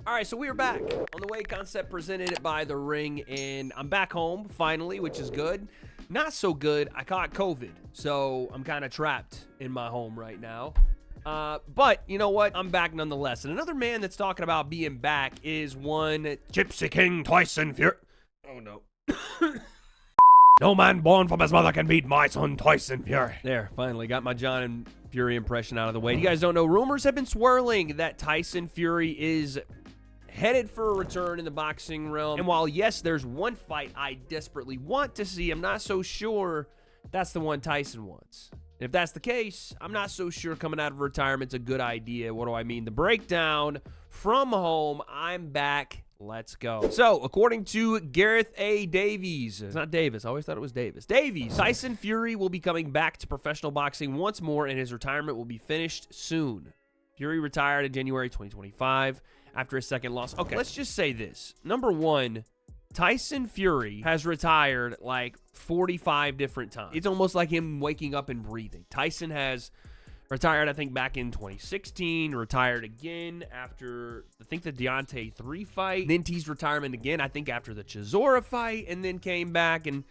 All right, so we are back on the W.A.D.E concept presented by The Ring, and I'm back home finally, which is good. Not so good. I caught COVID, so I'm kind of trapped in my home right now. But you know what? I'm back nonetheless. And another man that's talking about being back is one Gypsy King Tyson Fury. Oh no. No man born from his mother can beat my son Tyson Fury. There, finally got my John and Fury impression out of the way. You guys don't know, rumors have been swirling that Tyson Fury is headed for a return in the boxing realm. And while, yes, there's one fight I desperately want to see, I'm not so sure that's the one Tyson wants. And if that's the case, I'm not so sure coming out of retirement's a good idea. What do I mean? The breakdown from home. I'm back. Let's go. So, according to Gareth A. Davies, it's not Davis, I always thought it was Davis. Davies, Tyson Fury will be coming back to professional boxing once more, and his retirement will be finished soon. Fury retired in January 2025 after his second loss. Okay, let's just say this. Number one, Tyson Fury has retired like 45 different times. It's almost like him waking up and breathing. Tyson has retired, I think, back in 2016, retired again after, I think, the Deontay 3 fight. Then teased retirement again, I think, after the Chisora fight, and then came back. And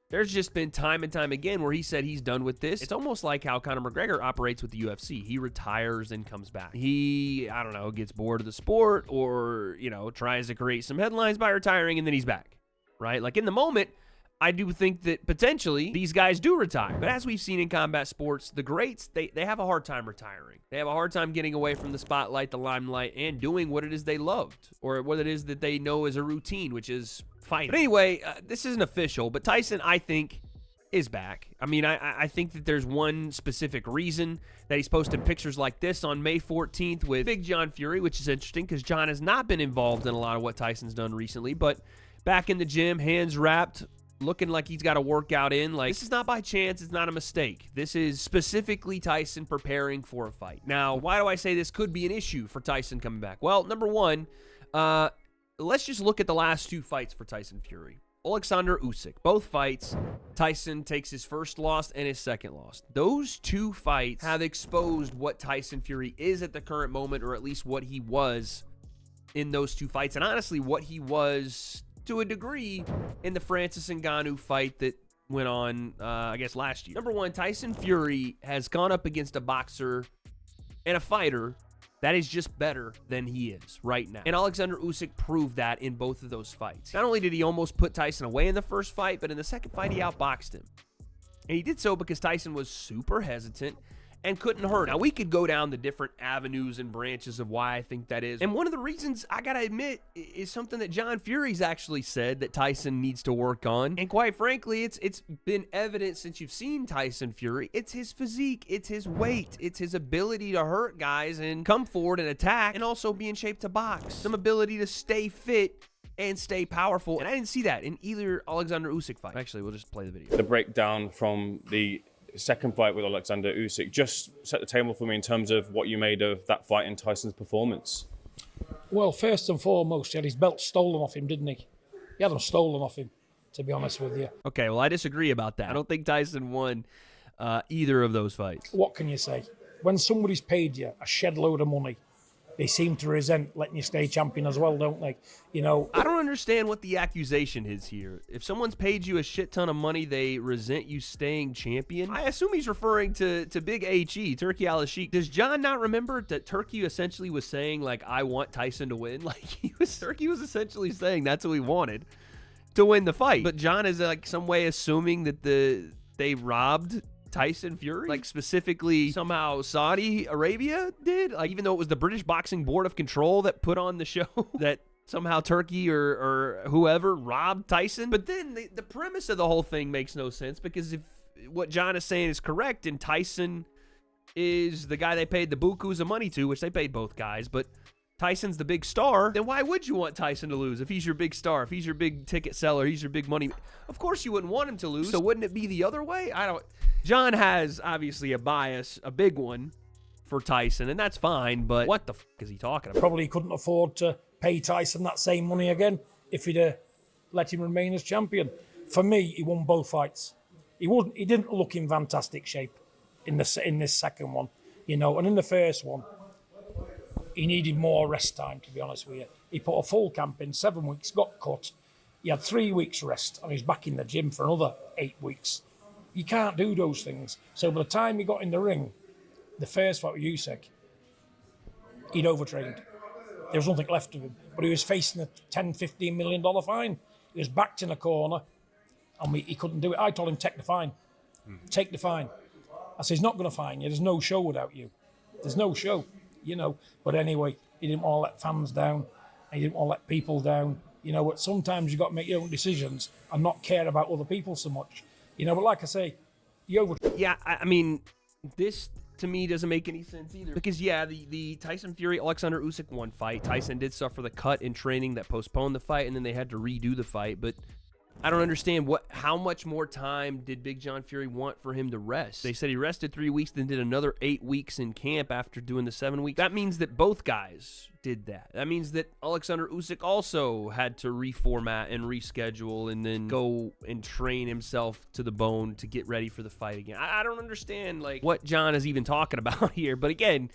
there's just been time and time again where he said he's done with this. It's almost like how Conor McGregor operates with the UFC. He retires and comes back. He, I don't know, gets bored of the sport or, you know, tries to create some headlines by retiring, and then he's back, right? Like, in the moment, I do think that potentially these guys do retire. But as we've seen in combat sports, the greats, they have a hard time retiring. They have a hard time getting away from the spotlight, the limelight, and doing what it is they loved or what it is that they know is a routine, which is fighting. But anyway, this isn't official, but Tyson, I think, is back. I mean, I think that there's one specific reason that he's posted pictures like this on May 14th with Big John Fury, which is interesting because John has not been involved in a lot of what Tyson's done recently, but back in the gym, hands wrapped, looking like he's got a workout in. Like, this is not by chance. It's not a mistake. This is specifically Tyson preparing for a fight. Now, why do I say this could be an issue for Tyson coming back? Well, number one, let's just look at the last two fights for Tyson Fury. Alexander Usyk. Both fights, Tyson takes his first loss and his second loss. Those two fights have exposed what Tyson Fury is at the current moment, or at least what he was in those two fights. And honestly, what he was to a degree in the Francis Ngannou fight that went on, I guess, last year. Number one, Tyson Fury has gone up against a boxer and a fighter that is just better than he is right now. And Alexander Usyk proved that in both of those fights. Not only did he almost put Tyson away in the first fight, but in the second fight, he outboxed him. And he did so because Tyson was super hesitant and couldn't hurt. Now, we could go down the different avenues and branches of why I think that is. And one of the reasons, I gotta admit, is something that John Fury's actually said that Tyson needs to work on. And quite frankly, it's been evident since you've seen Tyson Fury. It's his physique, it's his weight, it's his ability to hurt guys and come forward and attack, and also be in shape to box. Some ability to stay fit and stay powerful. And I didn't see that in either Alexander Usyk fight. Actually, we'll just play the video. The breakdown from the second fight with Alexander Usyk, just set the table for me in terms of what you made of that fight and Tyson's performance. Well, first and foremost, he had his belt stolen off him, didn't he? He had them stolen off him, to be honest with you. Okay, well, I disagree about that. I don't think Tyson won either of those fights. What can you say? When somebody's paid you a shed load of money, they seem to resent letting you stay champion as well, don't they? You know, I don't understand what the accusation is here. If someone's paid you a shit ton of money, they resent you staying champion. I assume he's referring to Big HE, Turki Al-Sheikh. Does John not remember that Turki essentially was saying, like, I want Tyson to win? Like, Turki was essentially saying that's what he wanted, to win the fight. But John is, like, some way assuming that they robbed Tyson Fury, like specifically somehow Saudi Arabia did, like, even though it was the British Boxing Board of Control that put on the show, that somehow Turkey or whoever robbed Tyson. But then the premise of the whole thing makes no sense, because if what John is saying is correct and Tyson is the guy they paid the bukus of money to, which they paid both guys, but Tyson's the big star, then why would you want Tyson to lose if he's your big star, if he's your big ticket seller, he's your big money? Of course you wouldn't want him to lose, so wouldn't it be the other way? John has obviously a bias, a big one, for Tyson, and that's fine, but what the f*** is he talking about? probably couldn't afford to pay Tyson that same money again if he'd let him remain as champion. For me, he won both fights. He didn't look in fantastic shape in this second one, you know, and in the first one, he needed more rest time, to be honest with you. He put a full camp in, 7 weeks, got cut. He had 3 weeks rest, and he's back in the gym for another 8 weeks. You can't do those things. So by the time he got in the ring, the first fight with Usyk, he'd overtrained. There was nothing left of him. But he was facing a $10-15 million fine. He was backed in a corner, and he couldn't do it. I told him, take the fine. Take the fine. I said, he's not going to fine you. There's no show without you. There's no show, you know. But anyway, he didn't want to let fans down. He didn't want to let people down. You know, but sometimes you've got to make your own decisions and not care about other people so much. You know, but like I say, Yeah, I mean, this to me doesn't make any sense either. Because, yeah, the Tyson Fury, Alexander Usyk one fight. Tyson did suffer the cut in training that postponed the fight, and then they had to redo the fight. But I don't understand how much more time did Big John Fury want for him to rest? They said he rested 3 weeks, then did another 8 weeks in camp after doing the 7 weeks. That means that both guys did that. That means that Alexander Usyk also had to reformat and reschedule and then go and train himself to the bone to get ready for the fight again. I don't understand like what John is even talking about here. But again,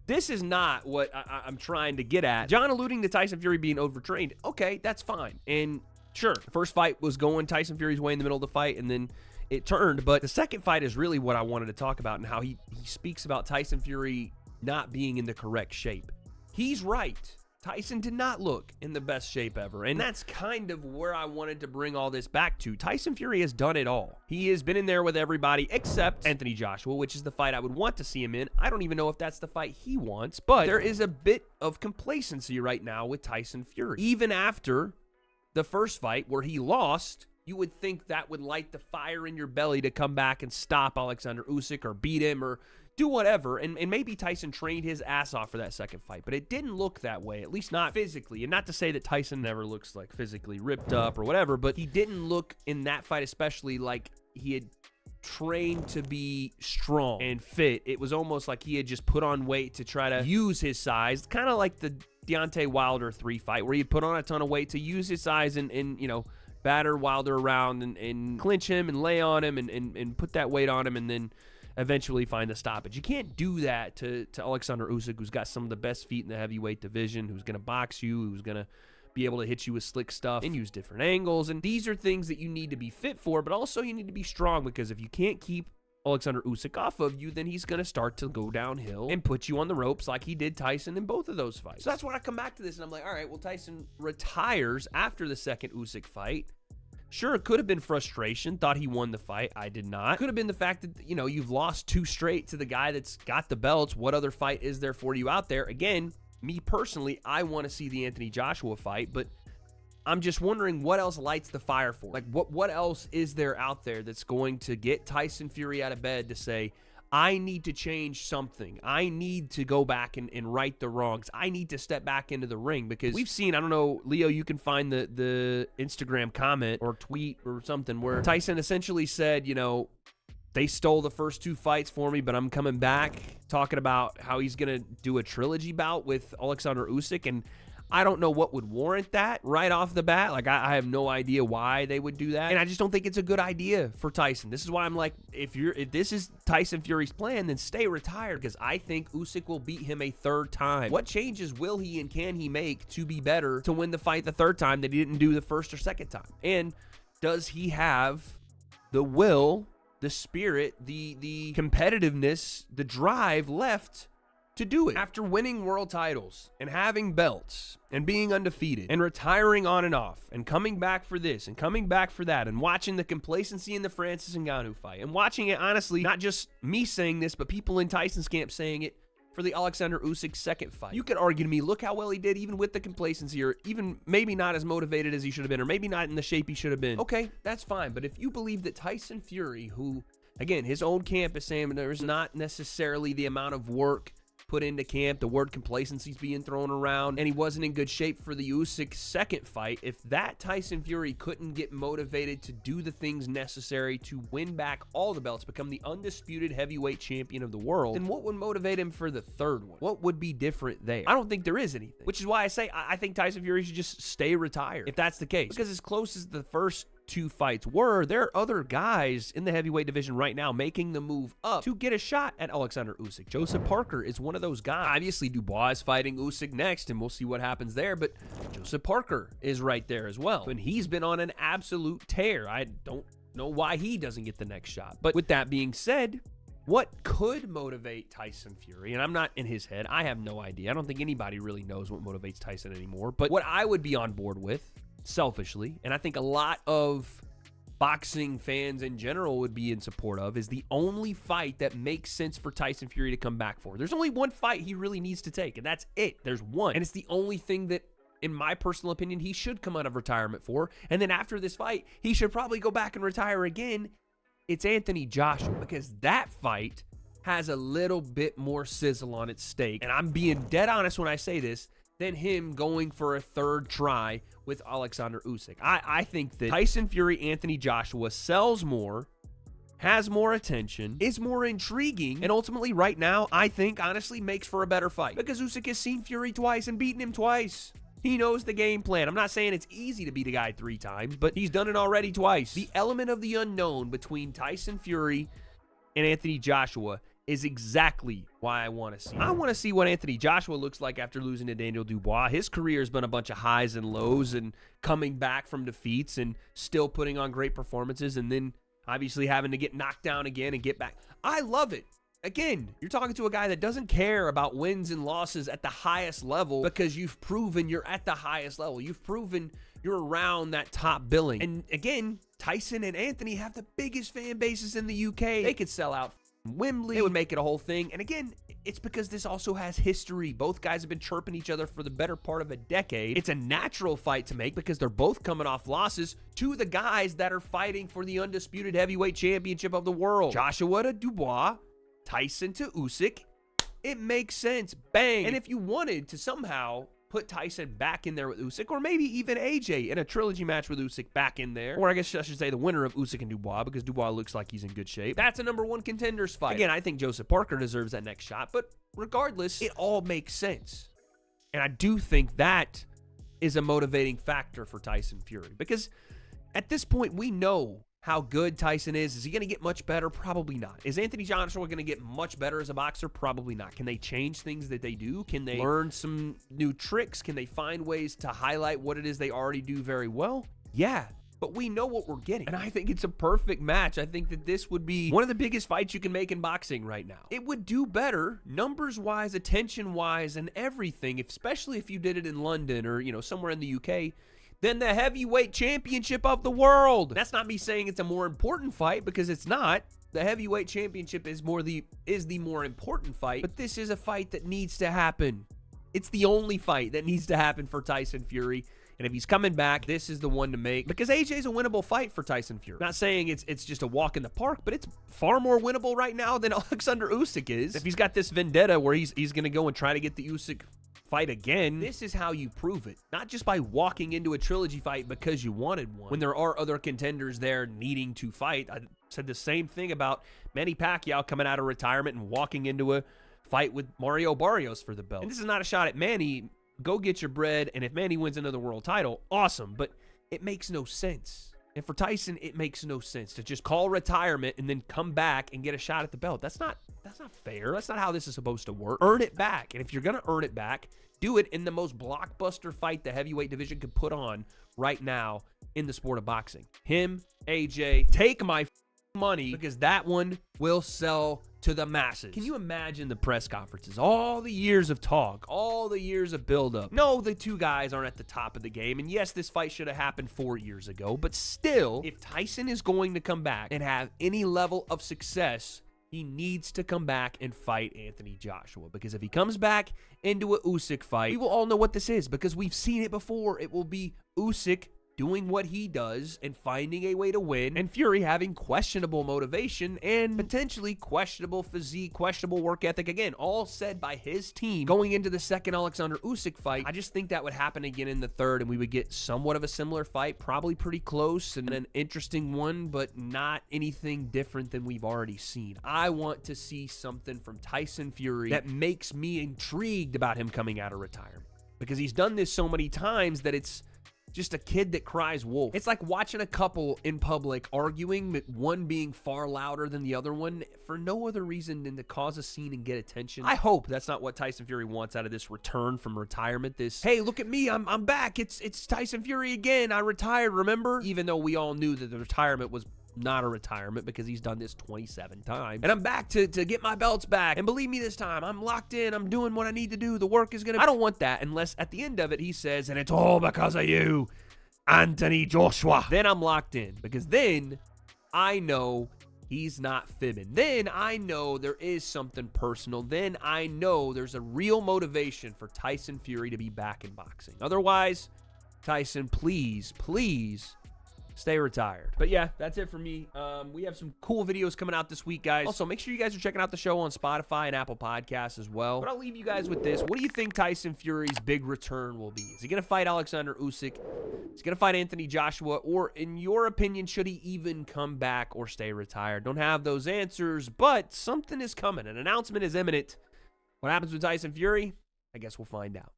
this is not what I'm trying to get at. John alluding to Tyson Fury being overtrained. Okay, that's fine. And sure, the first fight was going Tyson Fury's way in the middle of the fight, and then it turned. But the second fight is really what I wanted to talk about and how he speaks about Tyson Fury not being in the correct shape. He's right. Tyson did not look in the best shape ever, and that's kind of where I wanted to bring all this back to. Tyson Fury has done it all. He has been in there with everybody except Anthony Joshua, which is the fight I would want to see him in. I don't even know if that's the fight he wants, but there is a bit of complacency right now with Tyson Fury. Even after the first fight where he lost, you would think that would light the fire in your belly to come back and stop Alexander Usyk or beat him or do whatever. And maybe Tyson trained his ass off for that second fight, but it didn't look that way, at least not physically. And not to say that Tyson never looks like physically ripped up or whatever, but he didn't look in that fight especially like he had trained to be strong and fit. It was almost like he had just put on weight to try to use his size, kind of like the Deontay Wilder 3 fight where he put on a ton of weight to use his size and you know, batter Wilder around and clinch him and lay on him and put that weight on him and then eventually find a stoppage. You can't do that to Alexander Usyk, who's got some of the best feet in the heavyweight division, who's going to box you, who's going to be able to hit you with slick stuff and use different angles. And these are things that you need to be fit for, but also you need to be strong, because if you can't keep Alexander Usyk off of you, then he's going to start to go downhill and put you on the ropes like he did Tyson in both of those fights. So that's when I come back to this and I'm like, all right, well, Tyson retires after the second Usyk fight. Sure, it could have been frustration. Thought he won the fight. I did not. Could have been the fact that, you know, you've lost 2 straight to the guy that's got the belts. What other fight is there for you out there? Again, me personally, I want to see the Anthony Joshua fight, but I'm just wondering what else lights the fire for. Like, what else is there out there that's going to get Tyson Fury out of bed to say, I need to change something. I need to go back and right the wrongs. I need to step back into the ring, because we've seen, I don't know, Leo, you can find the Instagram comment or tweet or something where Tyson essentially said, you know, they stole the first 2 fights for me, but I'm coming back, talking about how he's going to do a trilogy bout with Alexander Usyk. And I don't know what would warrant that right off the bat. Like, I have no idea why they would do that. And I just don't think it's a good idea for Tyson. This is why I'm like, if this is Tyson Fury's plan, then stay retired, because I think Usyk will beat him a 3rd time. What changes will he and can he make to be better to win the fight the 3rd time that he didn't do the 1st or 2nd time? And does he have the will, the spirit, the competitiveness, the drive left to do it? After winning world titles and having belts and being undefeated and retiring on and off and coming back for this and coming back for that and watching the complacency in the Francis Ngannou fight and watching it, honestly, not just me saying this, but people in Tyson's camp saying it for the Alexander Usyk 2nd fight. You could argue to me, look how well he did even with the complacency, or even maybe not as motivated as he should have been, or maybe not in the shape he should have been. Okay, that's fine. But if you believe that Tyson Fury, who, again, his own camp is saying there's not necessarily the amount of work put into camp, the word complacency's being thrown around, and he wasn't in good shape for the Usyk 2nd fight, if that Tyson Fury couldn't get motivated to do the things necessary to win back all the belts, become the undisputed heavyweight champion of the world, then what would motivate him for the 3rd one? What would be different there? I don't think there is anything, which is why I say I think Tyson Fury should just stay retired if that's the case, because as close as the first two fights were, there are other guys in the heavyweight division right now making the move up to get a shot at Alexander Usyk. Joseph Parker is one of those guys. Obviously, Dubois is fighting Usyk next, and we'll see what happens there, but Joseph Parker is right there as well. And he's been on an absolute tear. I don't know why he doesn't get the next shot. But with that being said, what could motivate Tyson Fury? And I'm not in his head. I have no idea. I don't think anybody really knows what motivates Tyson anymore. But what I would be on board with, selfishly, and I think a lot of boxing fans in general would be in support of, is the only fight that makes sense for Tyson Fury to come back for. There's only one fight he really needs to take, and that's it. There's one. And it's the only thing that, in my personal opinion, he should come out of retirement for. And then after this fight, he should probably go back and retire again. It's Anthony Joshua, because that fight has a little bit more sizzle on its stake. And I'm being dead honest when I say this, than him going for a third try with Alexander Usyk. I think that Tyson Fury, Anthony Joshua sells more, has more attention, is more intriguing, and ultimately right now, I think, honestly, makes for a better fight. Because Usyk has seen Fury twice and beaten him twice. He knows the game plan. I'm not saying it's easy to beat a guy 3 times, but he's done it already twice. The element of the unknown between Tyson Fury and Anthony Joshua is exactly why I want to see. I want to see what Anthony Joshua looks like after losing to Daniel Dubois. His career has been a bunch of highs and lows, and coming back from defeats and still putting on great performances, and then obviously having to get knocked down again and get back. I love it. Again, you're talking to a guy that doesn't care about wins and losses at the highest level, because you've proven you're at the highest level. You've proven you're around that top billing. And again, Tyson and Anthony have the biggest fan bases in the UK. They could sell out Wembley. It would make it a whole thing. And again, it's because this also has history. Both guys have been chirping each other for the better part of a decade. It's a natural fight to make because they're both coming off losses to the guys that are fighting for the undisputed heavyweight championship of the world. Joshua to Dubois, Tyson to Usyk. It makes sense. Bang. And if you wanted to somehow put Tyson back in there with Usyk, or maybe even AJ in a trilogy match with Usyk back in there, or I guess I should say the winner of Usyk and Dubois, because Dubois looks like he's in good shape. That's a #1 contenders fight. Again, I think Joseph Parker deserves that next shot, but regardless, it all makes sense. And I do think that is a motivating factor for Tyson Fury, because at this point, we know how good Tyson is. Is he going to get much better? Probably not. Is Anthony Joshua going to get much better as a boxer? Probably not. Can they change things that they do? Can they learn some new tricks? Can they find ways to highlight what it is they already do very well? Yeah, but we know what we're getting. And I think it's a perfect match. I think that this would be one of the biggest fights you can make in boxing right now. It would do better numbers-wise, attention-wise, and everything, especially if you did it in London or, somewhere in the UK, than the heavyweight championship of the world. That's not me saying it's a more important fight, because it's not. The heavyweight championship is the more important fight, but this is a fight that needs to happen. It's the only fight that needs to happen for Tyson Fury. And if he's coming back, this is the one to make, because AJ's a winnable fight for Tyson Fury. Not saying it's just a walk in the park, but it's far more winnable right now than Alexander Usyk is. If he's got this vendetta where he's going to go and try to get the Usyk fight again, this is how you prove it. Not just by walking into a trilogy fight because you wanted one, when there are other contenders there needing to fight. I said the same thing about Manny Pacquiao coming out of retirement and walking into a fight with Mario Barrios for the belt. And this is not a shot at Manny. Go get your bread, and if Manny wins another world title, awesome, but it makes no sense. And for Tyson, it makes no sense to just call retirement and then come back and get a shot at the belt. That's not fair. That's not how this is supposed to work. Earn it back. And if you're going to earn it back, do it in the most blockbuster fight the heavyweight division could put on right now in the sport of boxing. Him, AJ, take my money, because that one will sell to the masses. Can you imagine the press conferences? All the years of talk, all the years of buildup. No, the two guys aren't at the top of the game. And yes, this fight should have happened 4 years ago. But still, if Tyson is going to come back and have any level of success, he needs to come back and fight Anthony Joshua. Because if he comes back into a Usyk fight, we will all know what this is, because we've seen it before. It will be Usyk doing what he does and finding a way to win, and Fury having questionable motivation and potentially questionable physique, questionable work ethic. Again, all said by his team going into the second Alexander Usyk fight. I just think that would happen again in the third, and we would get somewhat of a similar fight, probably pretty close and an interesting one, but not anything different than we've already seen. I want to see something from Tyson Fury that makes me intrigued about him coming out of retirement, because he's done this so many times that it's just a kid that cries wolf. It's like watching a couple in public arguing, one being far louder than the other one for no other reason than to cause a scene and get attention. I hope that's not what Tyson Fury wants out of this return from retirement. This, hey, look at me, I'm back. It's Tyson Fury again. I retired, remember? Even though we all knew that the retirement was not a retirement because he's done this 27 times. And I'm back to get my belts back. And believe me, this time, I'm locked in. I'm doing what I need to do. The work is going to... I don't want that unless at the end of it, he says, and it's all because of you, Anthony Joshua. Then I'm locked in because then I know he's not fibbing. Then I know there is something personal. Then I know there's a real motivation for Tyson Fury to be back in boxing. Otherwise, Tyson, please, please stay retired. But yeah, that's it for me. We have some cool videos coming out this week, guys. Also, make sure you guys are checking out the show on Spotify and Apple Podcasts as well. But I'll leave you guys with this. What do you think Tyson Fury's big return will be? Is he going to fight Alexander Usyk? Is he going to fight Anthony Joshua? Or in your opinion, should he even come back or stay retired? Don't have those answers, but something is coming. An announcement is imminent. What happens with Tyson Fury? I guess we'll find out.